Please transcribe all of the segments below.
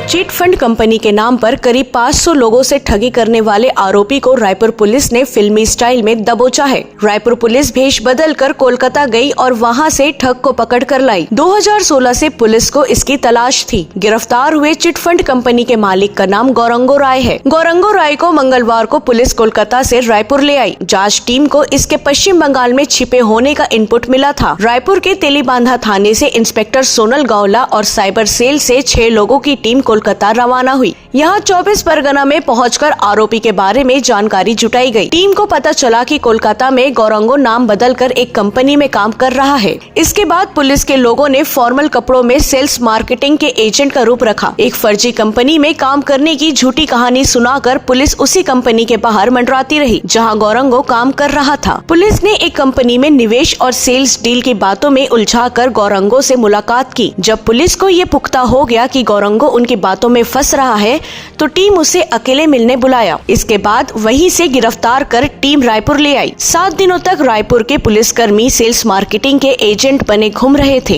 Chit fund company के नाम पर करीब 500 लोगों से ठगी करने वाले आरोपी को रायपुर पुलिस ने फिल्मी स्टाइल में दबोचा है। रायपुर पुलिस भेष बदलकर कोलकाता गई और वहां से ठग को पकड़ कर लाई। 2016 से पुलिस को इसकी तलाश थी। गिरफ्तार हुए चिट फंड कंपनी के मालिक का नाम गौरंगो राय है। गौरंगो राय को मंगलवार को पुलिस कोलकाता से रायपुर ले आई। जांच टीम को इसके पश्चिम बंगाल में छिपे होने का इनपुट मिला था। रायपुर के तेलीबांधा थाने से इंस्पेक्टर सोनल गावला और साइबर सेल से 6 लोगों की टीम कोलकाता रवाना हुई। यहाँ 24 परगना में पहुंचकर आरोपी के बारे में जानकारी जुटाई गई। टीम को पता चला कि कोलकाता में गौरंगो नाम बदलकर एक कंपनी में काम कर रहा है। इसके बाद पुलिस के लोगों ने फॉर्मल कपड़ों में सेल्स मार्केटिंग के एजेंट का रूप रखा। एक फर्जी कंपनी में काम करने की झूठी कहानी सुनाकर पुलिस उसी कंपनी के बाहर मंडराती रही जहाँ गौरंगो काम कर रहा था। पुलिस ने एक कंपनी में निवेश और सेल्स डील की बातों में उलझाकर गौरंगो से मुलाकात की। जब पुलिस को ये पुख्ता हो गया कि गौरंगो उनकी बातों में फंस रहा है तो टीम उसे अकेले मिलने बुलाया। इसके बाद वहीं से गिरफ्तार कर टीम रायपुर ले आई। 7 दिनों तक रायपुर के पुलिसकर्मी सेल्स मार्केटिंग के एजेंट बने घूम रहे थे।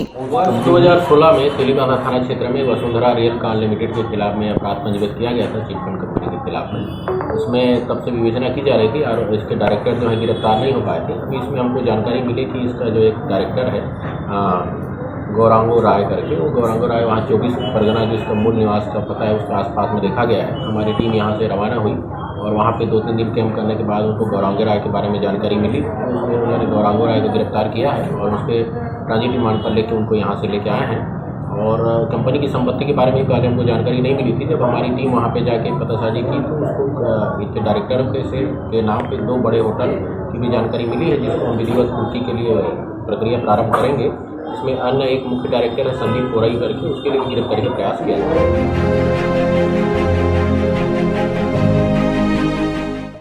2016 में तेलीबांधा थाना क्षेत्र में वसुंधरा रियल कार लिमिटेड के खिलाफ में अपराध पंजीबद्ध किया गया था चिट फंड कंपनी के खिलाफ में। उसमें तब से विवेचना की जा रही थी और इसके डायरेक्टर जो है गिरफ्तार नहीं हो पाए थे। अभी इसमें हमको जानकारी मिली कि इसका जो एक डायरेक्टर है गौरंगो राय करके, वो गौरंगो राय वहाँ 24 परगना जो इसका मूल निवास का पता है उसके आसपास में देखा गया है। हमारी टीम यहाँ से रवाना हुई और वहाँ पे 2-3 दिन कैंप करने के बाद उनको गौरंगो राय के बारे में जानकारी मिली। उसमें उन्होंने गौरंगो राय को गिरफ्तार किया है और उसके ट्रांजिट रिमांड पर लेके उनको यहाँ से लेके आए हैं। और कंपनी की संपत्ति के बारे में पहले हमको जानकारी नहीं मिली थी। जब हमारी टीम वहाँ पे जाके पतासाजी की तो उसको इसके डायरेक्टर के नाम पे 2 बड़े होटल की भी जानकारी मिली है, जिसको हम विधिवत पूर्ति के लिए प्रक्रिया प्रारंभ करेंगे। इसमें अन्य एक मुख्य डायरेक्टर है संदीप कोरई करके, उसके लिए गिरफ्तारी का प्रयास किया जाएगा।